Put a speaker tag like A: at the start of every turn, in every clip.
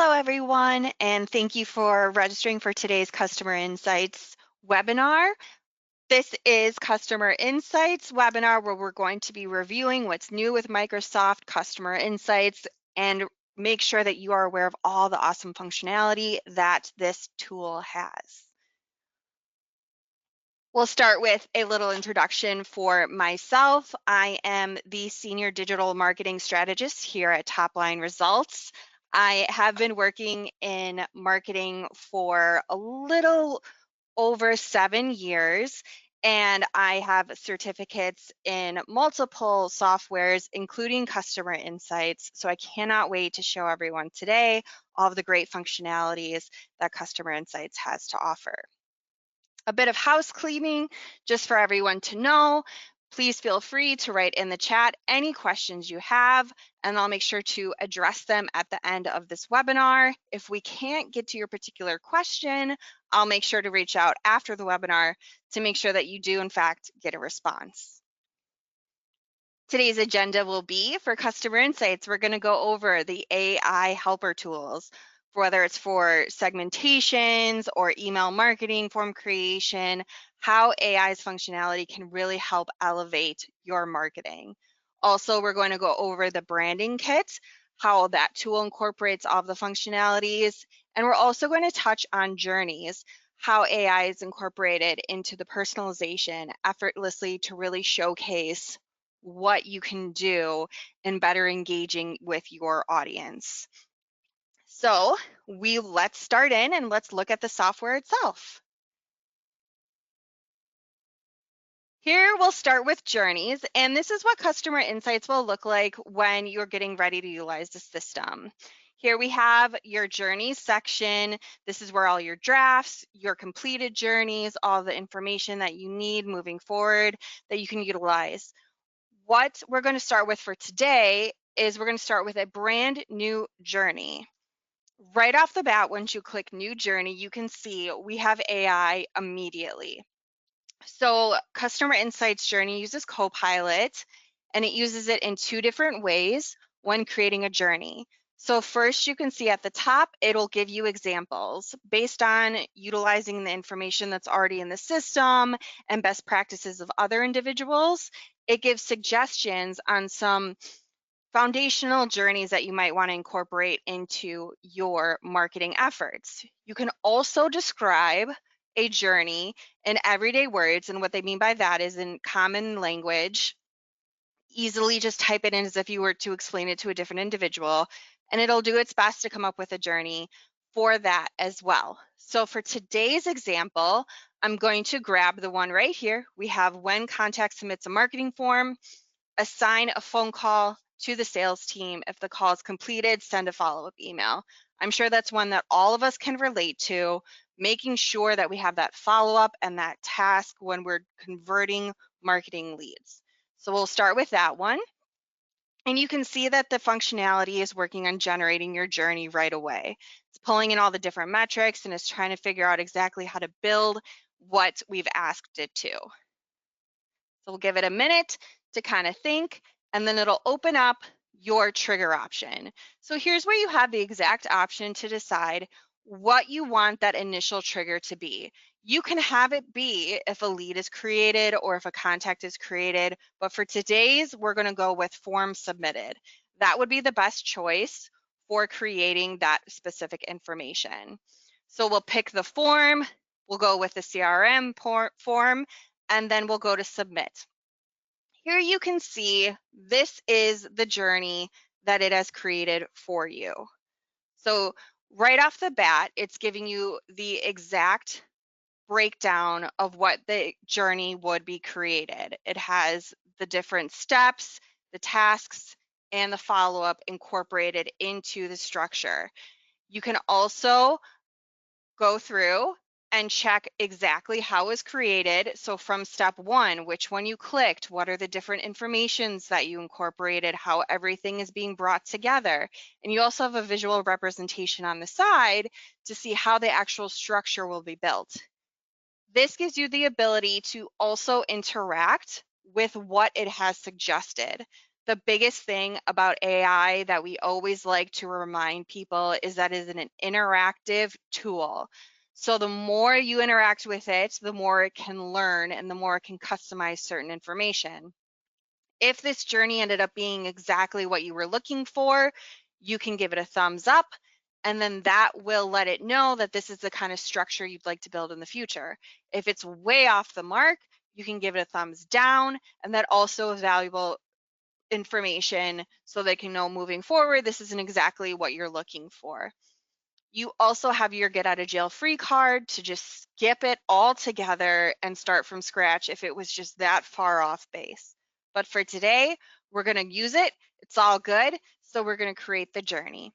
A: Hello, everyone, and thank you for registering for today's Customer Insights webinar. This is Customer Insights webinar where we're going to be reviewing what's new with Microsoft Customer Insights and make sure that you are aware of all the awesome functionality that this tool has. We'll start with a little introduction for myself. I am the Senior Digital Marketing Strategist here at Top Line Results. I have been working in marketing for a little over 7 years, and I have certificates in multiple softwares, including Customer Insights. So I cannot wait to show everyone today all of the great functionalities that Customer Insights has to offer. A bit of house cleaning just for everyone to know. Please feel free to write in the chat any questions you have, and I'll make sure to address them at the end of this webinar. If we can't get to your particular question, I'll make sure to reach out after the webinar to make sure that you do, in fact, get a response. Today's agenda will be for Customer Insights. We're going to go over the AI helper tools, whether it's for segmentations or email marketing, form creation, how AI's functionality can really help elevate your marketing. Also, we're going to go over the branding kit, how that tool incorporates all of the functionalities. And we're also going to touch on journeys, how AI is incorporated into the personalization effortlessly to really showcase what you can do in better engaging with your audience. So let's start in and let's look at the software itself. Here we'll start with journeys, and this is what Customer Insights will look like when you're getting ready to utilize the system. Here we have your journeys section. This is where all your drafts, your completed journeys, all the information that you need moving forward that you can utilize. What we're going to start with for today is we're going to start with a brand new journey. Right off the bat, once you click new journey, you can see we have AI immediately. So Customer Insights Journey uses Copilot, and it uses it in two different ways when creating a journey. So first, you can see at the top, it'll give you examples based on utilizing the information that's already in the system and best practices of other individuals. It gives suggestions on some foundational journeys that you might want to incorporate into your marketing efforts. You can also describe a journey in everyday words, and what they mean by that is in common language. Easily just type it in as if you were to explain it to a different individual, and it'll do its best to come up with a journey for that as well. So for today's example, I'm going to grab the one right here. We have when contact submits a marketing form, assign a phone call to the sales team. If the call is completed, send a follow-up email. I'm sure that's one that all of us can relate to, making sure that we have that follow-up and that task when we're converting marketing leads. So we'll start with that one. And you can see that the functionality is working on generating your journey right away. It's pulling in all the different metrics and it's trying to figure out exactly how to build what we've asked it to. So we'll give it a minute to kind of think, and then it'll open up your trigger option. So here's where you have the exact option to decide what you want that initial trigger to be. You can have it be if a lead is created or if a contact is created, but for today's, we're going to go with form submitted. That would be the best choice for creating that specific information. So we'll pick the form, we'll go with the CRM form, and then we'll go to submit. Here you can see this is the journey that it has created for you. So right off the bat, it's giving you the exact breakdown of what the journey would be created. It has the different steps, the tasks, and the follow-up incorporated into the structure. You can also go through and check exactly how it was created. So from step one, which one you clicked, what are the different informations that you incorporated, how everything is being brought together. And you also have a visual representation on the side to see how the actual structure will be built. This gives you the ability to also interact with what it has suggested. The biggest thing about AI that we always like to remind people is that it is an interactive tool. So the more you interact with it, the more it can learn and the more it can customize certain information. If this journey ended up being exactly what you were looking for, you can give it a thumbs up, and then that will let it know that this is the kind of structure you'd like to build in the future. If it's way off the mark, you can give it a thumbs down, and that also is valuable information so they can know moving forward this isn't exactly what you're looking for. You also have your get out of jail free card to just skip it all together and start from scratch if it was just that far off base. But for today, we're going to use it. It's all good. So we're going to create the journey.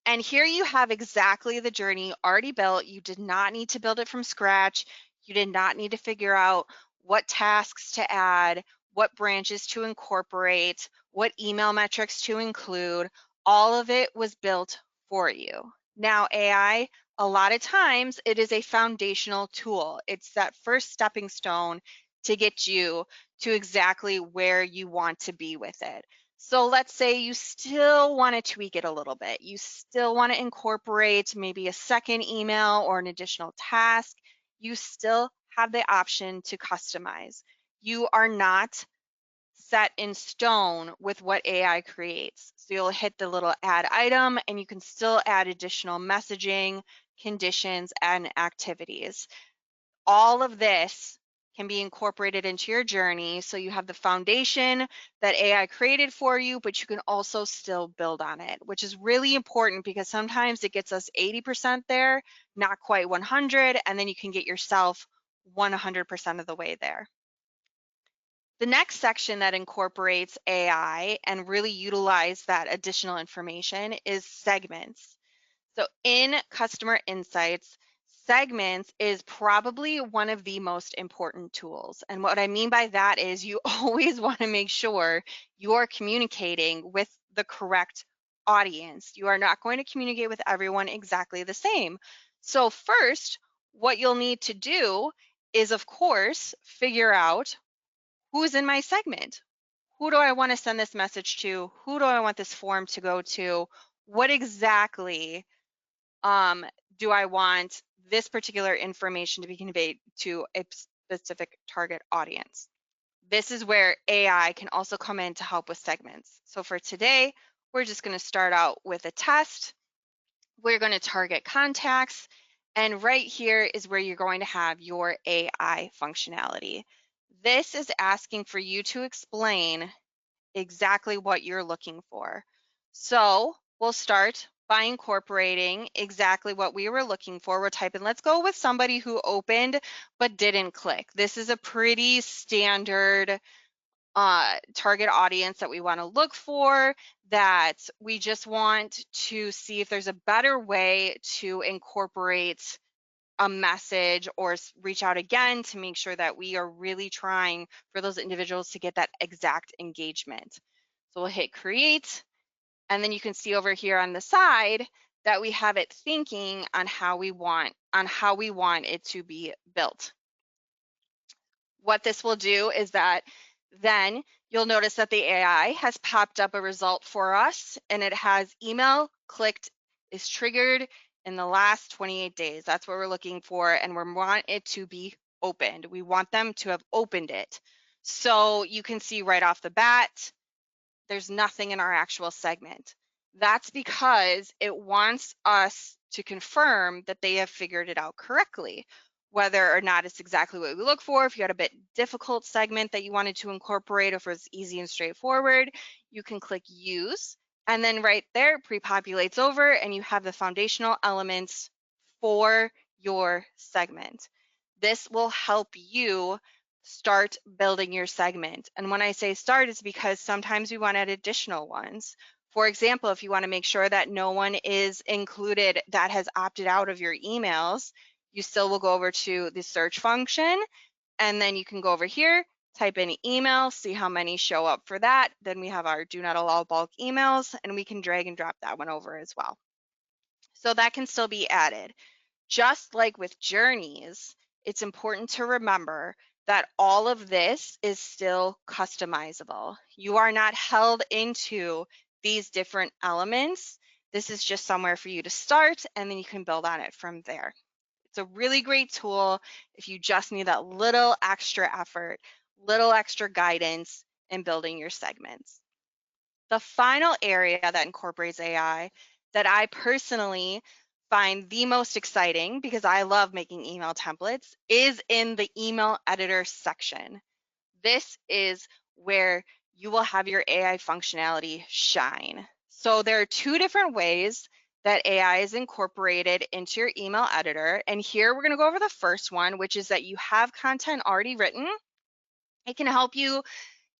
A: And here you have exactly the journey already built. You did not need to build it from scratch. You did not need to figure out what tasks to add, what branches to incorporate, what email metrics to include. All of it was built for you. Now, AI, a lot of times it is a foundational tool. It's that first stepping stone to get you to exactly where you want to be with it. So let's say you still want to tweak it a little bit. You still want to incorporate maybe a second email or an additional task. You still have the option to customize. You are not set in stone with what AI creates. So you'll hit the little add item and you can still add additional messaging, conditions, and activities. All of this can be incorporated into your journey. So you have the foundation that AI created for you, but you can also still build on it, which is really important because sometimes it gets us 80% there, not quite 100, and then you can get yourself 100% of the way there. The next section that incorporates AI and really utilize that additional information is segments. So in customer insights, segments is probably one of the most important tools. And what I mean by that is you always want to make sure you're communicating with the correct audience. You are not going to communicate with everyone exactly the same. So first, what you'll need to do is, of course, figure out who's in my segment. Who do I want to send this message to? Who do I want this form to go to? What exactly do I want this particular information to be conveyed to a specific target audience? This is where AI can also come in to help with segments. So for today, we're just going to start out with a test. We're going to target contacts. And right here is where you're going to have your AI functionality. This is asking for you to explain exactly what you're looking for. So we'll start by incorporating exactly what we were looking for. We're typing, let's go with somebody who opened but didn't click. This is a pretty standard target audience that we want to look for, that we just want to see if there's a better way to incorporate a message or reach out again to make sure that we are really trying for those individuals to get that exact engagement. So we'll hit create, and then you can see over here on the side that we have it thinking on how we want it to be built. What this will do is that then you'll notice that the AI has popped up a result for us, and it has email clicked is triggered in the last 28 days. That's what we're looking for, and we want it to be opened. We want them to have opened it. So you can see right off the bat, there's nothing in our actual segment. That's because it wants us to confirm that they have figured it out correctly, whether or not it's exactly what we look for. If you had a bit difficult segment that you wanted to incorporate, if it's easy and straightforward, you can click use, and then right there pre-populates over and you have the foundational elements for your segment. This will help you start building your segment. And when I say start, it's because sometimes we want to add additional ones. For example, if you want to make sure that no one is included that has opted out of your emails, you still will go over to the search function, and then you can go over here, type in email, see how many show up for that. Then we have our do not allow bulk emails, and we can drag and drop that one over as well. So that can still be added. Just like with journeys, it's important to remember that all of this is still customizable. You are not held into these different elements. This is just somewhere for you to start, and then you can build on it from there. It's a really great tool if you just need that little extra effort, little extra guidance in building your segments. The final area that incorporates AI that I personally find the most exciting, because I love making email templates, is in the email editor section. This is where you will have your AI functionality shine. So there are two different ways that AI is incorporated into your email editor. And here we're going to go over the first one, which is that you have content already written. It can help you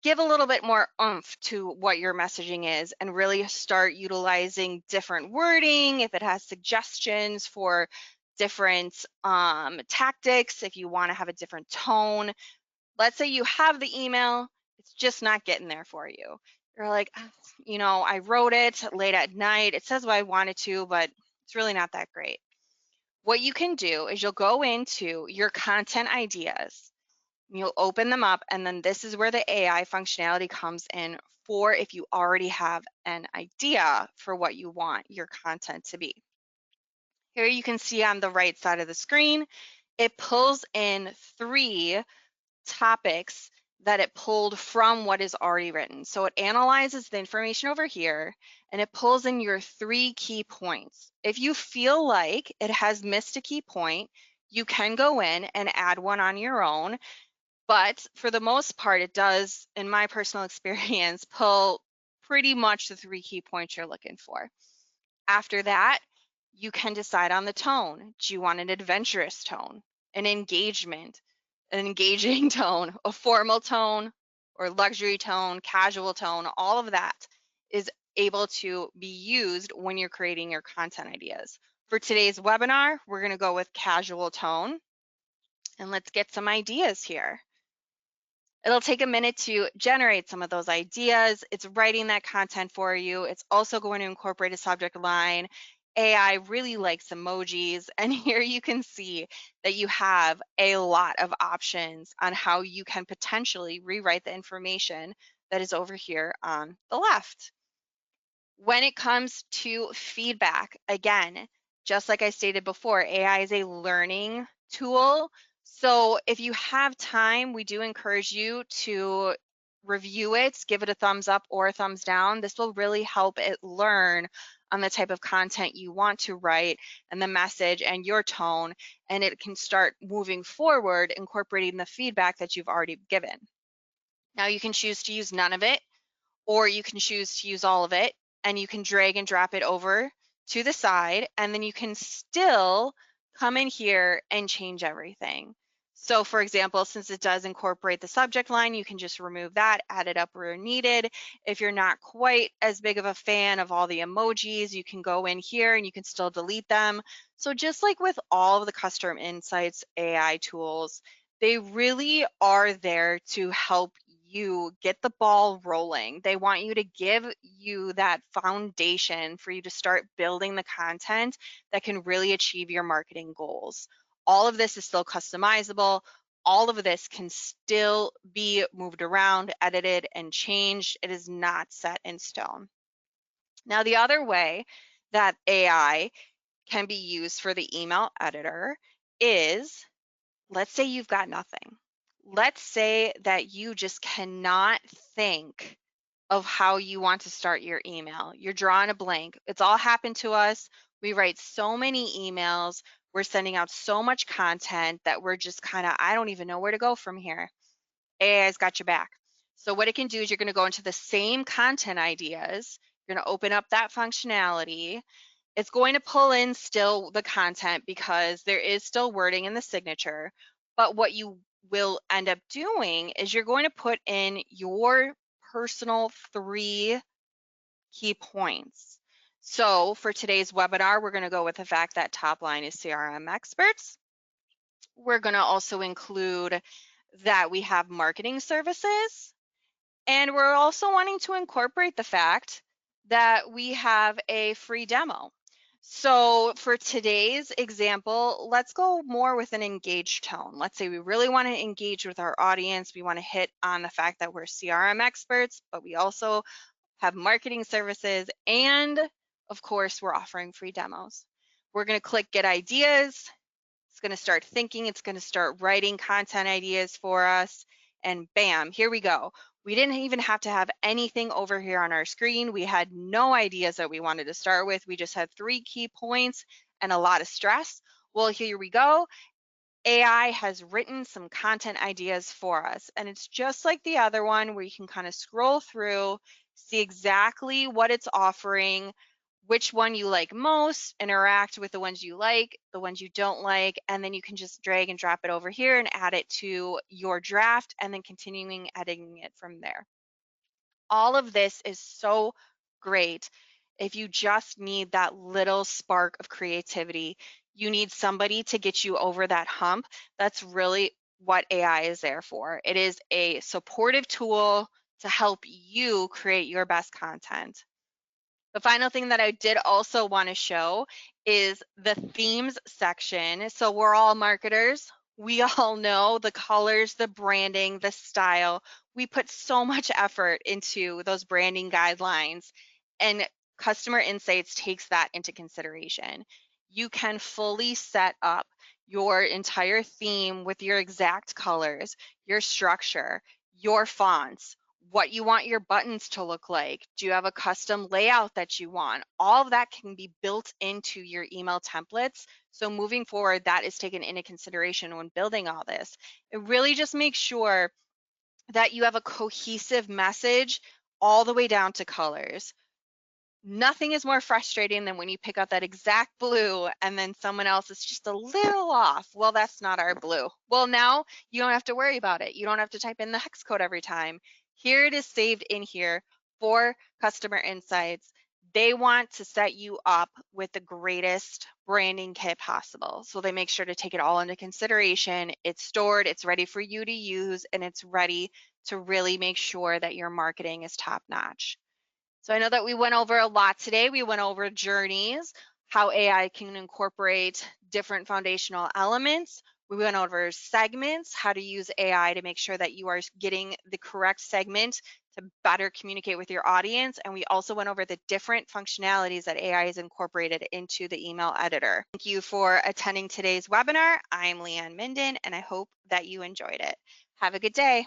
A: give a little bit more oomph to what your messaging is and really start utilizing different wording if it has suggestions for different tactics, if you want to have a different tone. Let's say you have the email, it's just not getting there for you. You're like, "Ah, I wrote it late at night. It says what I wanted to, but it's really not that great." What you can do is you'll go into your content ideas, you'll open them up, and then this is where the AI functionality comes in for if you already have an idea for what you want your content to be. Here you can see on the right side of the screen, it pulls in 3 topics that it pulled from what is already written. So it analyzes the information over here and it pulls in your 3 key points. If you feel like it has missed a key point, you can go in and add one on your own. But for the most part, it does, in my personal experience, pull pretty much the 3 key points you're looking for. After that, you can decide on the tone. Do you want an adventurous tone, an engaging tone, a formal tone, or luxury tone, casual tone? All of that is able to be used when you're creating your content ideas. For today's webinar, we're going to go with casual tone, and let's get some ideas here. It'll take a minute to generate some of those ideas. It's writing that content for you. It's also going to incorporate a subject line. AI really likes emojis. And here you can see that you have a lot of options on how you can potentially rewrite the information that is over here on the left. When it comes to feedback, again, just like I stated before, AI is a learning tool. So if you have time, we do encourage you to review it, give it a thumbs up or a thumbs down. This will really help it learn on the type of content you want to write and the message and your tone, and it can start moving forward, incorporating the feedback that you've already given. Now you can choose to use none of it, or you can choose to use all of it, and you can drag and drop it over to the side, and then you can still come in here and change everything. So for example, since it does incorporate the subject line, you can just remove that, add it up where needed. If you're not quite as big of a fan of all the emojis, you can go in here and you can still delete them. So just like with all of the custom insights AI tools, they really are there to help you get the ball rolling. They want you to give you that foundation for you to start building the content that can really achieve your marketing goals. All of this is still customizable. All of this can still be moved around, edited, and changed. It is not set in stone. Now, the other way that AI can be used for the email editor is, let's say you've got nothing. Let's say that you just cannot think of how you want to start your email. You're drawing a blank. It's all happened to us. We write so many emails. We're sending out so much content that we're just kind of, I don't even know where to go from here. AI's got your back. So what it can do is you're going to go into the same content ideas. You're going to open up that functionality. It's going to pull in still the content because there is still wording in the signature. But what you will end up doing is you're going to put in your personal 3 key points. So for today's webinar, we're going to go with the fact that top line is CRM experts. We're going to also include that we have marketing services. And we're also wanting to incorporate the fact that we have a free demo. So for today's example, let's go more with an engaged tone. Let's say we really want to engage with our audience. We want to hit on the fact that we're CRM experts, but we also have marketing services, and of course, we're offering free demos. We're going to click Get Ideas. It's going to start thinking. It's going to start writing content ideas for us. And bam, here we go. We didn't even have to have anything over here on our screen. We had no ideas that we wanted to start with. We just had 3 key points and a lot of stress. Well, here we go. AI has written some content ideas for us. And it's just like the other one where you can kind of scroll through, see exactly what it's offering, which one you like most, interact with the ones you like, the ones you don't like, and then you can just drag and drop it over here and add it to your draft and then continuing editing it from there. All of this is so great if you just need that little spark of creativity. You need somebody to get you over that hump. That's really what AI is there for. It is a supportive tool to help you create your best content. The final thing that I did also want to show is the themes section. So we're all marketers. We all know the colors, the branding, the style. We put so much effort into those branding guidelines, and customer insights takes that into consideration. You can fully set up your entire theme with your exact colors, your structure, your fonts, what you want your buttons to look like. Do you have a custom layout that you want? All of that can be built into your email templates. So moving forward, that is taken into consideration when building all this. It really just makes sure that you have a cohesive message all the way down to colors. Nothing is more frustrating than when you pick out that exact blue and then someone else is just a little off. Well, that's not our blue. Well, now you don't have to worry about it. You don't have to type in the hex code every time. Here it is saved in here for customer insights. They want to set you up with the greatest branding kit possible. So they make sure to take it all into consideration. It's stored, it's ready for you to use, and it's ready to really make sure that your marketing is top notch. So I know that we went over a lot today. We went over journeys, how AI can incorporate different foundational elements. We went over segments, how to use AI to make sure that you are getting the correct segment to better communicate with your audience. And we also went over the different functionalities that AI has incorporated into the email editor. Thank you for attending today's webinar. I'm Leanne Minden, and I hope that you enjoyed it. Have a good day.